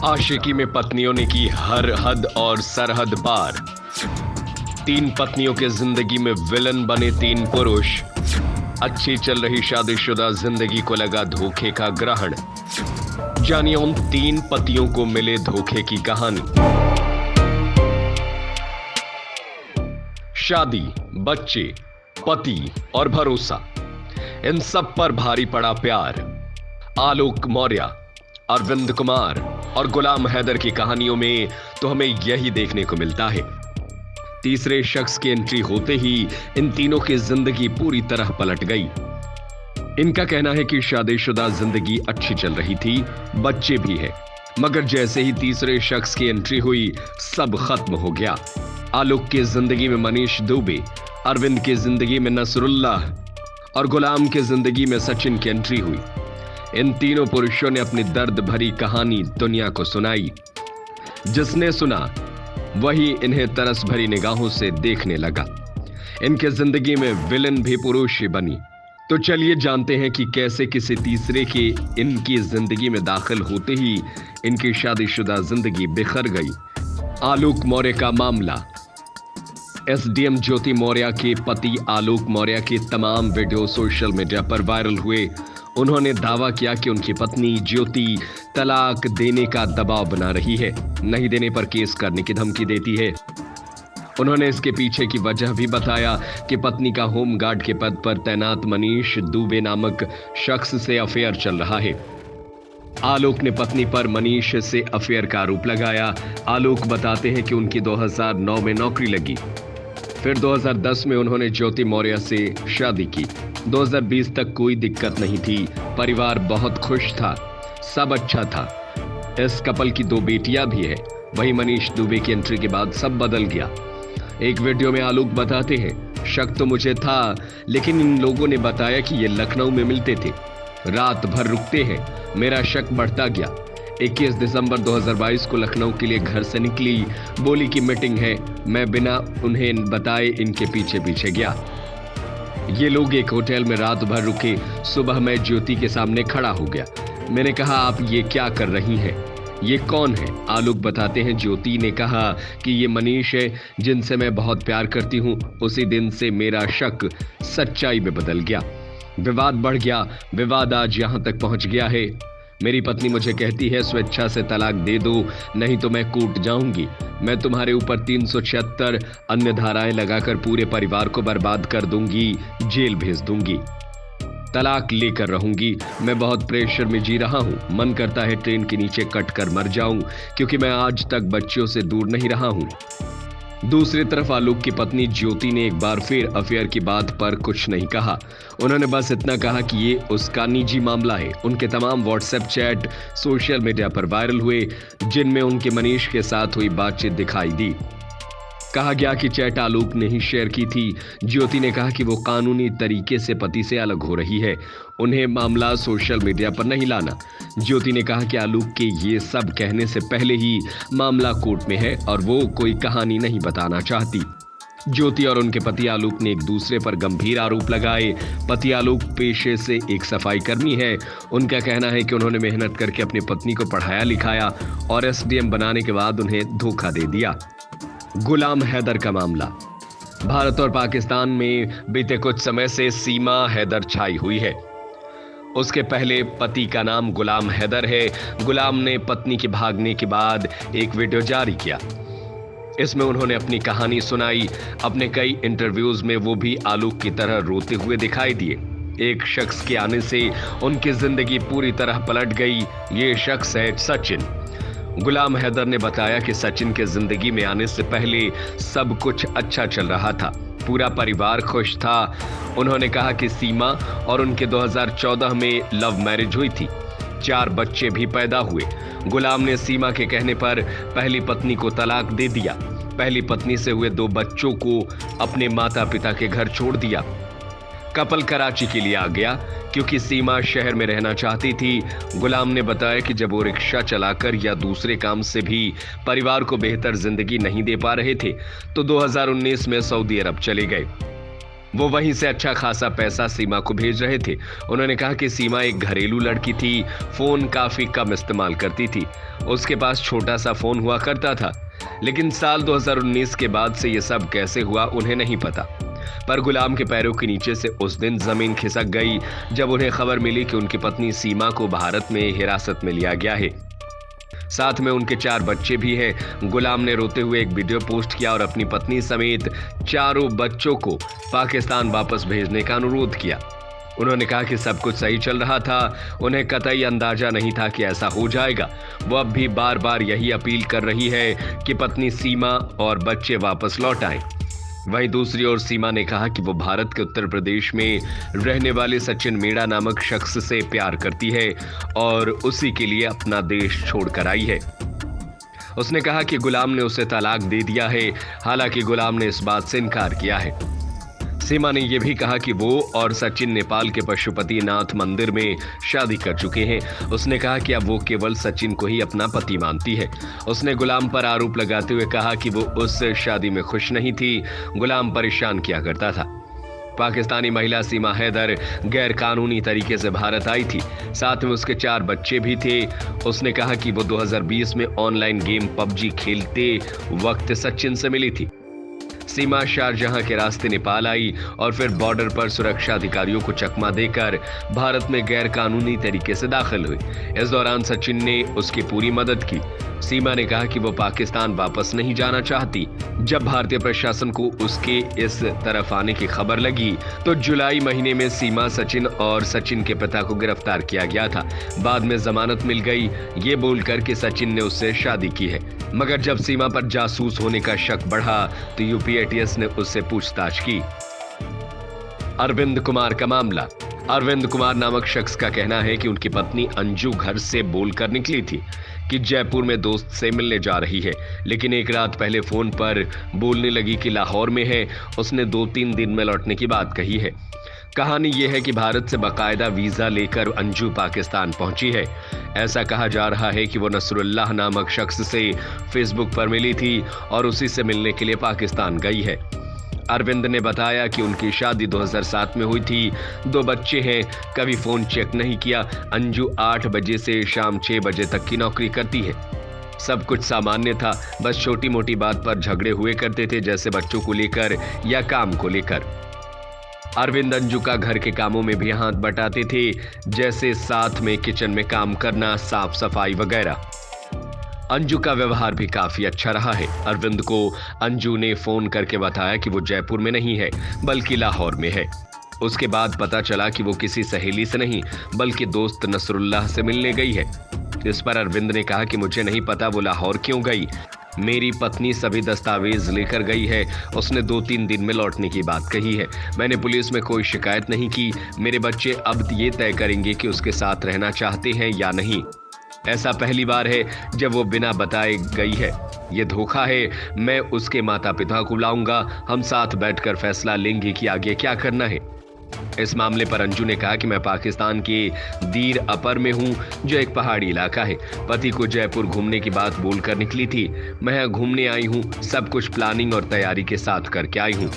आशिकी में पत्नियों ने की हर हद और सरहद पार। 3 पत्नियों के जिंदगी में विलन बने 3 पुरुष। अच्छी चल रही शादीशुदा जिंदगी को लगा धोखे का ग्रहण। जानिए उन 3 पतियों को मिले धोखे की कहानी। शादी, बच्चे, पति और भरोसा, इन सब पर भारी पड़ा प्यार। आलोक मौर्य, अरविंद कुमार और गुलाम हैदर की कहानियों में तो हमें यही देखने को मिलता है। तीसरे शख्स की एंट्री होते ही इन तीनों की जिंदगी पूरी तरह पलट गई। इनका कहना है कि शादीशुदा जिंदगी अच्छी चल रही थी, बच्चे भी है, मगर जैसे ही तीसरे शख्स की एंट्री हुई सब खत्म हो गया। आलोक की जिंदगी में मनीष दुबे, अरविंद की जिंदगी में नसरुल्लाह और गुलाम की जिंदगी में सचिन की एंट्री हुई। इन तीनों पुरुषों ने अपनी दर्द भरी कहानी दुनिया को सुनाई। जिसने सुना वही इन्हें तरस भरी निगाहों से देखने लगा। इनके जिंदगी में विलन भी पुरुष ही बनी। तो चलिए जानते हैं कि कैसे किसी तीसरे के इनकी जिंदगी में दाखिल होते ही इनकी शादीशुदा जिंदगी बिखर गई। आलोक मौर्य का मामला। एसडीएम ज्योति मौर्य के पति आलोक मौर्य के तमाम वीडियो सोशल मीडिया पर वायरल हुए। उन्होंने दावा किया कि उनकी पत्नी ज्योति तलाक देने का दबाव बना रही है, नहीं देने पर केस करने की धमकी देती है। उन्होंने इसके पीछे की वजह भी बताया कि पत्नी का होम गार्ड के पद पर तैनात मनीष दुबे नामक शख्स से अफेयर चल रहा है। आलोक ने पत्नी पर मनीष से अफेयर का आरोप लगाया। आलोक बताते हैं कि उनकी 2009 में नौकरी लगी, फिर 2010 में उन्होंने ज्योति मौर्य से शादी की। 2020 तक कोई दिक्कत नहीं थी, परिवार बहुत खुश था, सब अच्छा था। इस कपल की 2 बेटियां भी है। वहीं मनीष दुबे की एंट्री के बाद सब बदल गया। एक वीडियो में आलोक बताते हैं, शक तो मुझे था, लेकिन इन लोगों ने बताया कि ये लखनऊ में मिलते थे, रात भर रुकते हैं। मेरा शक बढ़ता गया। 21 दिसंबर 2022 को लखनऊ के लिए घर से निकली, बोली कि मीटिंग है। मैं बिना उन्हें बताए इनके पीछे पीछे गया। ये लोग एक होटल में रात भर रुके। सुबह मैं ज्योति के सामने खड़ा हो गया। मैंने कहा, आप ये क्या कर रही हैं? ये कौन है? आलोक बताते हैं, ज्योति ने कहा कि ये मनीष है, जिनसे मैं बहुत प्यार करती हूँ। उसी दिन से मेरा शक सच्चाई में बदल गया। विवाद बढ़ गया। विवाद आज यहाँ तक पहुँच गया है। मेरी पत्नी मुझे कहती है, स्वेच्छा से तलाक दे दो, नहीं तो मैं कोर्ट जाऊंगी। मैं तुम्हारे ऊपर 376 अन्य धाराएं लगाकर पूरे परिवार को बर्बाद कर दूंगी, जेल भेज दूंगी, तलाक लेकर रहूंगी। मैं बहुत प्रेशर में जी रहा हूं। मन करता है ट्रेन के नीचे कट कर मर जाऊं, क्योंकि मैं आज तक बच्चों से दूर नहीं रहा हूं। दूसरी तरफ आलोक की पत्नी ज्योति ने एक बार फिर अफेयर की बात पर कुछ नहीं कहा। उन्होंने बस इतना कहा कि ये उसका निजी मामला है। उनके तमाम व्हाट्सएप चैट सोशल मीडिया पर वायरल हुए, जिनमें उनके मनीष के साथ हुई बातचीत दिखाई दी। कहा गया कि चैट आलोक ने ही शेयर की थी। ज्योति ने कहा कि वो कानूनी तरीके से पति से अलग हो रही है, उन्हें मामला सोशल मीडिया पर नहीं लाना। ज्योति ने कहा कि आलोक के ये सब कहने से पहले ही मामला कोर्ट में है और वो कोई कहानी नहीं बताना चाहती। ज्योति और उनके पति आलोक ने एक दूसरे पर गंभीर आरोप लगाए। पति आलोक पेशे से एक सफाई कर्मी है। उनका कहना है कि उन्होंने मेहनत करके अपनी पत्नी को पढ़ाया लिखाया और एसडीएम बनाने के बाद उन्हें धोखा दे दिया। गुलाम हैदर का मामला। भारत और पाकिस्तान में बीते कुछ समय से सीमा हैदर छाई हुई है। उसके पहले पति का नाम गुलाम हैदर है। गुलाम ने पत्नी के भागने के बाद एक वीडियो जारी किया। इसमें उन्होंने अपनी कहानी सुनाई। अपने कई इंटरव्यूज में वो भी आलोक की तरह रोते हुए दिखाई दिए। एक शख्स के आने से उनकी जिंदगी पूरी तरह पलट गई। ये शख्स है सचिन। गुलाम हैदर ने बताया कि सचिन के जिंदगी में आने से पहले सब कुछ अच्छा चल रहा था, पूरा परिवार खुश था। उन्होंने कहा कि सीमा और उनके 2014 में लव मैरिज हुई थी, 4 बच्चे भी पैदा हुए। गुलाम ने सीमा के कहने पर पहली पत्नी को तलाक दे दिया। पहली पत्नी से हुए 2 बच्चों को अपने माता पिता के घर छोड़ दिया। कपल कराची के लिए आ गया क्योंकि सीमा शहर में रहना चाहती थी। गुलाम ने बताया कि जब वो रिक्शा चलाकर या दूसरे काम से भी परिवार को बेहतर जिंदगी नहीं दे पा रहे थे तो 2019 में सऊदी अरब चले गए। वो वहीं से अच्छा खासा पैसा सीमा को भेज रहे थे। उन्होंने कहा कि सीमा एक घरेलू लड़की थी, फोन काफी कम इस्तेमाल करती थी, उसके पास छोटा सा फोन हुआ करता था। लेकिन साल 2019 के बाद से ये सब कैसे हुआ उन्हें नहीं पता। पर गुलाम के पैरों के नीचे से उस दिन जमीन खिसक गई जब उन्हें खबर मिली कि उनकी पत्नी सीमा को भारत में हिरासत में लिया गया है। साथ में उनके 4 बच्चे भी हैं। गुलाम ने रोते हुए एक वीडियो पोस्ट किया और अपनी पत्नी समेत चारों बच्चों को पाकिस्तान वापस भेजने का अनुरोध किया। उन्होंने कहा कि सब कुछ सही चल रहा था, उन्हें कतई अंदाजा नहीं था कि ऐसा हो जाएगा। वो अब भी बार बार यही अपील कर रही है कि पत्नी सीमा और बच्चे वापस लौट आएं। वहीं दूसरी ओर सीमा ने कहा कि वो भारत के उत्तर प्रदेश में रहने वाले सचिन मीणा नामक शख्स से प्यार करती है और उसी के लिए अपना देश छोड़कर आई है। उसने कहा कि गुलाम ने उसे तलाक दे दिया है, हालांकि गुलाम ने इस बात से इनकार किया है। सीमा ने यह भी कहा कि वो और सचिन नेपाल के पशुपतिनाथ मंदिर में शादी कर चुके हैं। उसने कहा कि अब वो केवल सचिन को ही अपना पति मानती है। उसने गुलाम पर आरोप लगाते हुए कहा कि वो उस शादी में खुश नहीं थी, गुलाम परेशान किया करता था। पाकिस्तानी महिला सीमा हैदर गैर कानूनी तरीके से भारत आई थी, साथ में उसके 4 बच्चे भी थे। उसने कहा कि वो 2020 में ऑनलाइन गेम पबजी खेलते वक्त सचिन से मिली थी। सीमा शारजहां के रास्ते नेपाल आई और फिर बॉर्डर पर सुरक्षा अधिकारियों को चकमा देकर भारत में गैर कानूनी तरीके से दाखिल हुई। इस दौरान सचिन ने उसकी पूरी मदद की। सीमा ने कहा कि वो पाकिस्तान वापस नहीं जाना चाहती। जब भारतीय प्रशासन को उसके इस तरफ आने की खबर लगी तो जुलाई महीने में सीमा, सचिन और सचिन के पिता को गिरफ्तार किया गया था। बाद में जमानत मिल गई, ये बोलकर कि सचिन ने उससे शादी की है। मगर जब सीमा पर जासूस होने का शक बढ़ा तो यूपी एटीएस ने उससे पूछताछ की। अरविंद कुमार का मामला। अरविंद कुमार नामक शख्स का कहना है कि उनकी पत्नी अंजू घर से बोलकर निकली थी कि जयपुर में दोस्त से मिलने जा रही है, लेकिन एक रात पहले फोन पर बोलने लगी कि लाहौर में है। उसने 2-3 दिन में लौटने की बात कही है। कहानी यह है कि भारत से बाकायदा वीजा लेकर अंजू पाकिस्तान पहुंची है। ऐसा कहा जा रहा है कि वो नसरुल्लाह नामक शख्स से फेसबुक पर मिली थी और उसी से मिलने के लिए पाकिस्तान गई है। अरविंद ने बताया कि उनकी शादी 2007 में हुई थी, 2 बच्चे हैं, कभी फोन चेक नहीं किया। अंजू 8 बजे से शाम 6 बजे तक की नौकरी करती है। सब कुछ सामान्य था, बस छोटी मोटी बात पर झगड़े हुए करते थे, जैसे बच्चों को लेकर या काम को लेकर। अरविंद अंजू का घर के कामों में भी हाथ बटाते थे, जैसे साथ में किचन में काम करना, साफ सफाई वगैरह। अंजू का व्यवहार भी काफी अच्छा रहा है। अरविंद को अंजू ने फोन करके बताया कि वो जयपुर में नहीं है बल्कि लाहौर में है। उसके बाद पता चला कि वो किसी सहेली से नहीं बल्कि दोस्त नसरुल्लाह से मिलने गई है। इस पर अरविंद ने कहा कि मुझे नहीं पता वो लाहौर क्यों गई, मेरी पत्नी सभी दस्तावेज लेकर गई है। उसने 2-3 दिन में लौटने की बात कही है। मैंने पुलिस में कोई शिकायत नहीं की। मेरे बच्चे अब ये तय करेंगे कि उसके साथ रहना चाहते हैं या नहीं। ऐसा पहली बार है जब वो बिना बताए गई है। ये धोखा है। मैं उसके माता पिता को बुलाऊंगा, हम साथ बैठकर फैसला लेंगे कि आगे क्या करना है। इस मामले पर अंजू ने कहा कि मैं पाकिस्तान के दीर अपर में हूं, जो एक पहाड़ी इलाका है। पति को जयपुर घूमने की बात बोलकर निकली थी। मैं यहाँ घूमने आई हूं, सब कुछ प्लानिंग और तैयारी के साथ करके आई हूं।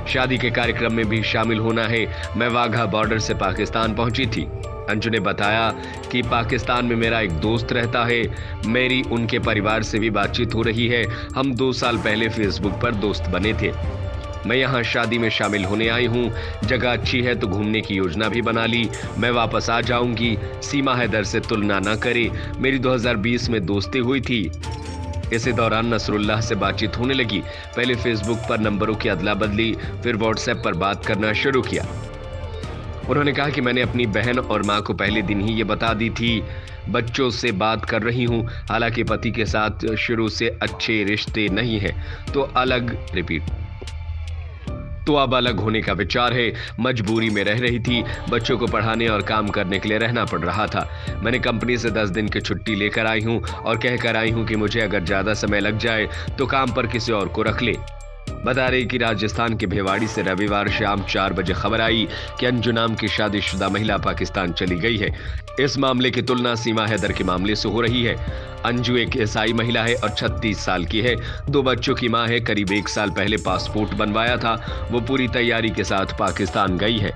शादी के कार्यक्रम में भी शामिल होना है। मैं वाघा बॉर्डर से पाकिस्तान पहुंची थी। अंजू ने बताया कि पाकिस्तान में मेरा एक दोस्त रहता है, मेरी उनके परिवार से भी बातचीत हो रही है। हम 2 साल पहले फेसबुक पर दोस्त बने थे। मैं यहाँ शादी में शामिल होने आई हूँ। जगह अच्छी है तो घूमने की योजना भी बना ली। मैं वापस आ जाऊंगी। सीमा हैदर से तुलना न करे, मेरी 2020 में दोस्ती हुई थी। इसी दौरान नसरुल्लाह से बातचीत होने लगी। पहले फेसबुक पर नंबरों की अदला बदली, फिर व्हाट्सएप पर बात करना शुरू किया। उन्होंने कहा कि मैंने अपनी बहन और मां को पहले दिन ही ये बता दी थी। बच्चों से बात कर रही हूं, हालांकि पति के साथ शुरू से अच्छे रिश्ते नहीं है, तो अब अलग होने का विचार है। मजबूरी में रह रही थी, बच्चों को पढ़ाने और काम करने के लिए रहना पड़ रहा था। मैंने कंपनी से 10 दिन की छुट्टी लेकर आई हूं और कहकर आई हूं कि मुझे अगर ज्यादा समय लग जाए तो काम पर किसी और को रख ले। बता रही कि राजस्थान के भिवाड़ी से रविवार शाम 4 बजे खबर आई कि अंजू नाम की शादीशुदा महिला पाकिस्तान चली गई है। इस मामले की तुलना सीमा हैदर के मामले से हो रही है। अंजू एक ईसाई महिला है और 36 साल की है। 2 बच्चों की मां है। करीब 1 साल पहले पासपोर्ट बनवाया था। वो पूरी तैयारी के साथ पाकिस्तान गई है।